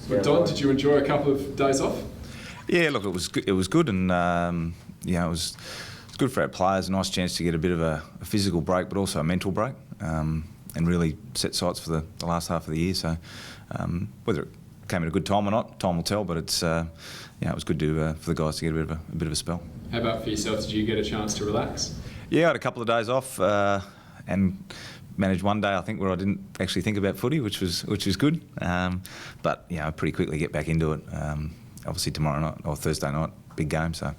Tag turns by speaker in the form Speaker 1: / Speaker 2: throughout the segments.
Speaker 1: Well, Don, did you enjoy a couple of days off?
Speaker 2: Yeah, look, it was good, and it was good for our players. A nice chance to get a bit of a physical break, but also a mental break, and really set sights for the last half of the year. So whether it came at a good time or not, time will tell. But it was good for the guys to get a bit of a spell.
Speaker 1: How about for yourself? Did you get a chance to relax?
Speaker 2: Yeah, I had a couple of days off and managed one day, I think, where I didn't actually think about footy, which was good. But pretty quickly get back into it. Obviously tomorrow night or Thursday night, big game, so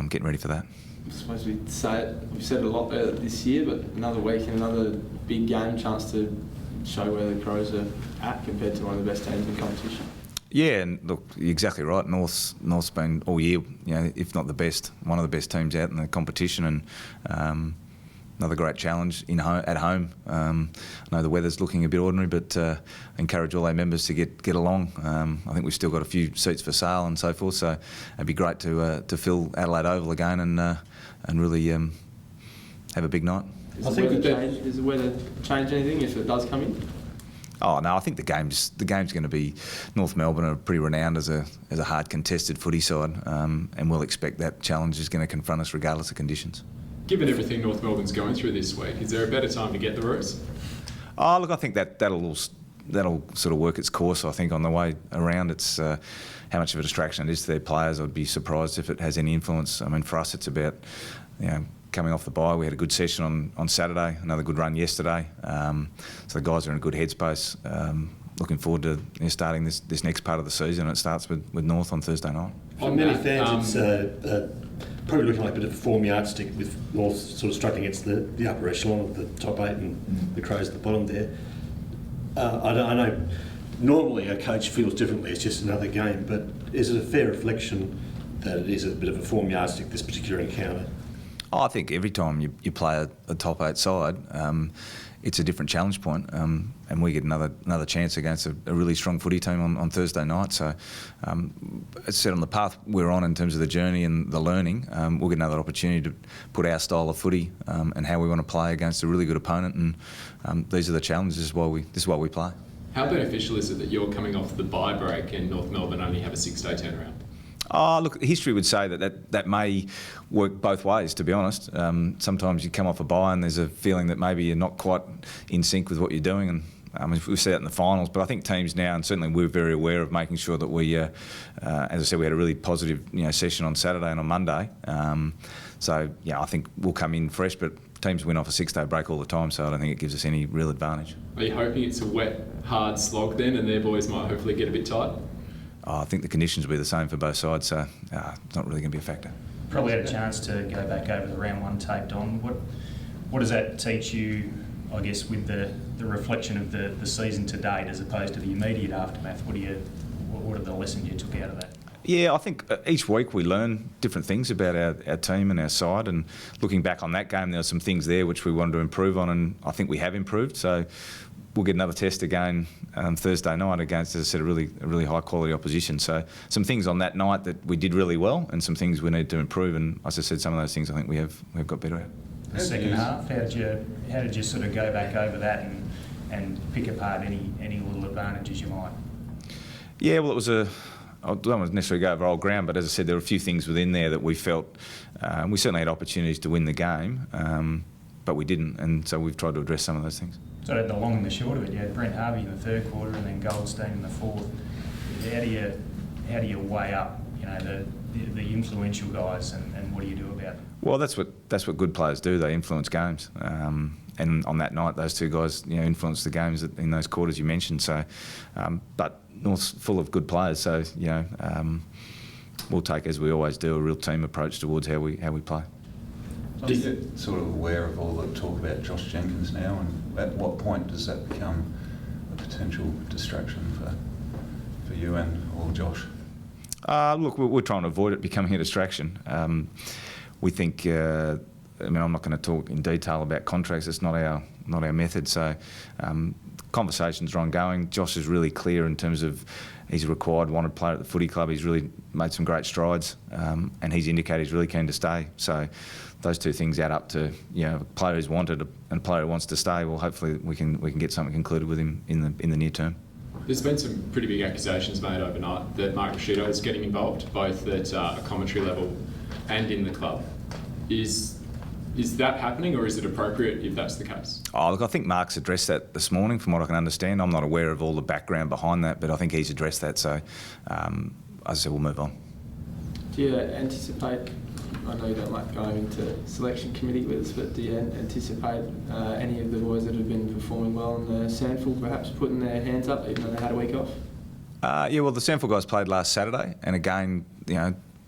Speaker 2: getting ready for that.
Speaker 3: I suppose we've said it a lot this year, but another week and another big game, chance to show where the Crows are at compared to one of the best teams in competition.
Speaker 2: Yeah, and look, you're exactly right. North's been all year, if not the best, one of the best teams out in the competition, and another great challenge at home. I know the weather's looking a bit ordinary, but encourage all our members to get along. I think we've still got a few seats for sale and so forth, so it'd be great to fill Adelaide Oval again and really have a big night.
Speaker 3: Does the weather change anything if it does come in?
Speaker 2: Oh no, I think the game's going to be. North Melbourne are pretty renowned as a hard contested footy side, and we'll expect that challenge is going to confront us regardless of conditions.
Speaker 1: Given everything North Melbourne's going through this week, is there a better time to get the Roos?
Speaker 2: Oh look, I think that'll sort of work its course. I think on the way around, it's how much of a distraction it is to their players. I'd be surprised if it has any influence. I mean, for us, it's about coming off the bye. We had a good session on Saturday, another good run yesterday. So the guys are in a good headspace. Looking forward to starting this next part of the season. It starts with North on Thursday night.
Speaker 4: For many fans, it's probably looking like a bit of a form yardstick with North sort of struggling against the upper echelon of the top 8 and the Crows at the bottom there. I know normally a coach feels differently, it's just another game, but is it a fair reflection that it is a bit of a form yardstick, this particular encounter?
Speaker 2: I think every time you play a top 8 side, it's a different challenge point, and we get another chance against a really strong footy team on Thursday night. So, as said, on the path we're on in terms of the journey and the learning, we'll get another opportunity to put our style of footy and how we want to play against a really good opponent. And these are the challenges. This is why we play.
Speaker 1: How beneficial is it that you're coming off the bye break and North Melbourne only have a 6-day turnaround?
Speaker 2: Look, history would say that may work both ways, to be honest. Sometimes you come off a bye and there's a feeling that maybe you're not quite in sync with what you're doing, and we've seen that in the finals. But I think teams now, and certainly we're very aware of making sure that we, as I said, we had a really positive session on Saturday and on Monday. So I think we'll come in fresh, but teams win off a 6-day break all the time, so I don't think it gives us any real advantage.
Speaker 1: Are you hoping it's a wet, hard slog then, and their boys might hopefully get a bit tight?
Speaker 2: I think the conditions will be the same for both sides, so it's not really going to be a factor.
Speaker 5: Probably had a chance to go back over the round 1 tape, Don. What does that teach you, I guess, with the reflection of the season to date as opposed to the immediate aftermath? What are the lessons you took out of that?
Speaker 2: Yeah, I think each week we learn different things about our team and our side, and looking back on that game, there were some things there which we wanted to improve on, and I think we have improved. So we'll get another test again Thursday night against, as I said, a really high quality opposition. So some things on that night that we did really well, and some things we need to improve. And as I said, some of those things I think we've got better at.
Speaker 5: The second half, how did you sort of go back over that and pick apart any little advantages you might?
Speaker 2: Yeah, well, I don't want to necessarily go over old ground, but as I said, there were a few things within there that we felt we certainly had opportunities to win the game, but we didn't, and so we've tried to address some of those things.
Speaker 5: So the long and the short of it, you had Brent Harvey in the third quarter and then Goldstein in the fourth. How do you weigh up, the influential guys, and what do you do about them?
Speaker 2: Well, that's what good players do. They influence games, and on that night, those two guys, influenced the games in those quarters you mentioned. So, but North's full of good players, so we'll take, as we always do, a real team approach towards how we play.
Speaker 6: Are you sort of aware of all the talk about Josh Jenkins now, and at what point does that become a potential distraction for you and or Josh?
Speaker 2: Look, we're trying to avoid it becoming a distraction. We think, I'm not going to talk in detail about contracts. It's not our method. So conversations are ongoing. Josh is really clear in terms of he's a required, wanted player at the footy club. He's really made some great strides, and he's indicated he's really keen to stay. So those two things add up to a player who's wanted and a player who wants to stay. Well, hopefully we can get something concluded with him in the near term.
Speaker 1: There's been some pretty big accusations made overnight that Mark Rashido is getting involved, both at a commentary level and in the club. Is that happening, or is it appropriate if that's the case?
Speaker 2: Oh, look, I think Mark's addressed that this morning, from what I can understand. I'm not aware of all the background behind that, but I think he's addressed that. So, as I said, we'll move on.
Speaker 3: Do you anticipate, I know you don't like going into selection committee with us, but do you anticipate any of the boys that have been performing well in the SANFL perhaps putting their hands up even though they had a week off?
Speaker 2: Yeah, well, the SANFL guys played last Saturday, and again,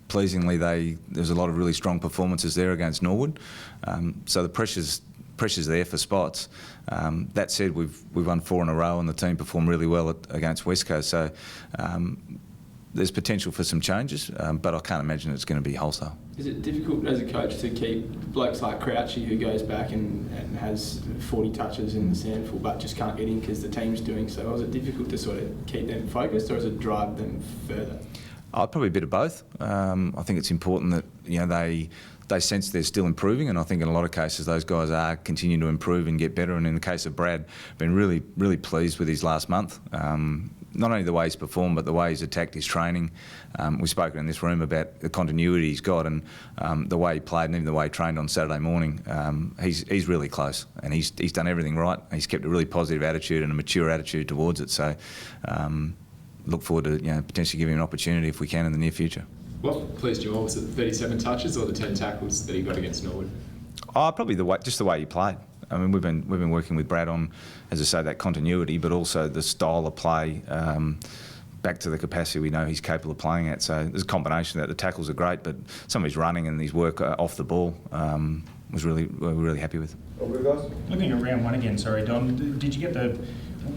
Speaker 2: pleasingly, there's a lot of really strong performances there against Norwood. So the pressure's there for spots. That said, we've won 4 in a row, and the team performed really well against West Coast. So there's potential for some changes, but I can't imagine it's going to be wholesale.
Speaker 3: Is it difficult as a coach to keep blokes like Crouchy, who goes back and has 40 touches in the SANFL but just can't get in because the team's doing so? Or is it difficult to sort of keep them focused, or is it drive them further?
Speaker 2: Probably a bit of both. I think it's important that they sense they're still improving, and I think in a lot of cases those guys are continuing to improve and get better. And in the case of Brad, been really pleased with his last month. Not only the way he's performed, but the way he's attacked his training. We've spoken in this room about the continuity he's got, and the way he played, and even the way he trained on Saturday morning. He's really close, and he's done everything right. He's kept a really positive attitude and a mature attitude towards it. So. Look forward to potentially giving him an opportunity if we can in the near future.
Speaker 1: What pleased you more? Was it the 37 touches or the 10 tackles that he got against Norwood?
Speaker 2: Probably the way he played. I mean, we've been working with Brad on, as I say, that continuity, but also the style of play, back to the capacity we know he's capable of playing at. So there's a combination of that. The tackles are great, but some of his running and his work off the ball we're really happy with.
Speaker 5: Looking at round 1 again, sorry, Don, did you get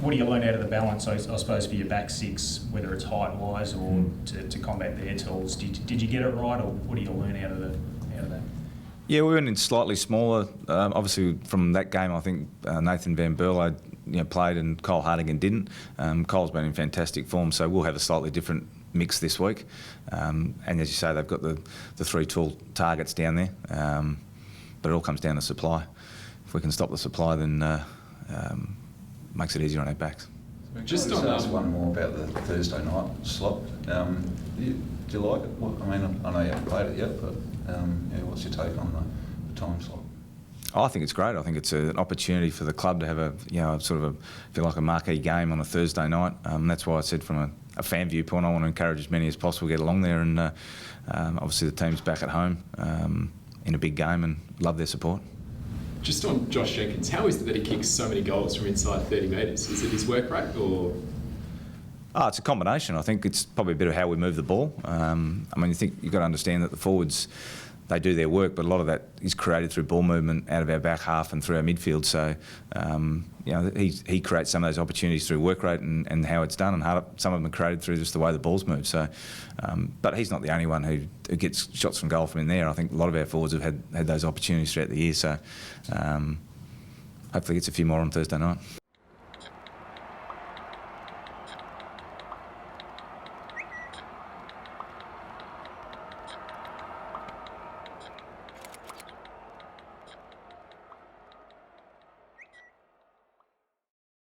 Speaker 5: what do you learn out of the balance, I suppose, for your back 6, whether it's height-wise or to combat their tools? Did you get it right, or what do you learn out of that?
Speaker 2: Yeah, we went in slightly smaller. Obviously, from that game, I think Nathan Van Berlo played and Cole Hardigan didn't. Cole's been in fantastic form, so we'll have a slightly different mix this week. And as you say, they've got the 3 tall targets down there, but it all comes down to supply. If we can stop the supply, then makes it easier on our backs.
Speaker 6: Just to ask one more about the Thursday night slot. Do you like it? I know you haven't played it yet, but what's your take on the time slot?
Speaker 2: I think it's great. I think it's an opportunity for the club to have a marquee game on a Thursday night. That's why I said from a fan viewpoint, I want to encourage as many as possible to get along there, and obviously the team's back at home in a big game, and love their support.
Speaker 1: Just on Josh Jenkins, how is it that he kicks so many goals from inside 30 metres? Is it his work rate, or...?
Speaker 2: It's a combination. I think it's probably a bit of how we move the ball. You've got to understand that the forwards, they do their work, but a lot of that is created through ball movement out of our back half and through our midfield. So, he creates some of those opportunities through work rate and how it's done, and some of them are created through just the way the ball's moved. So, but he's not the only one who gets shots from goal from in there. I think a lot of our forwards have had those opportunities throughout the year. So, hopefully gets a few more on Thursday night.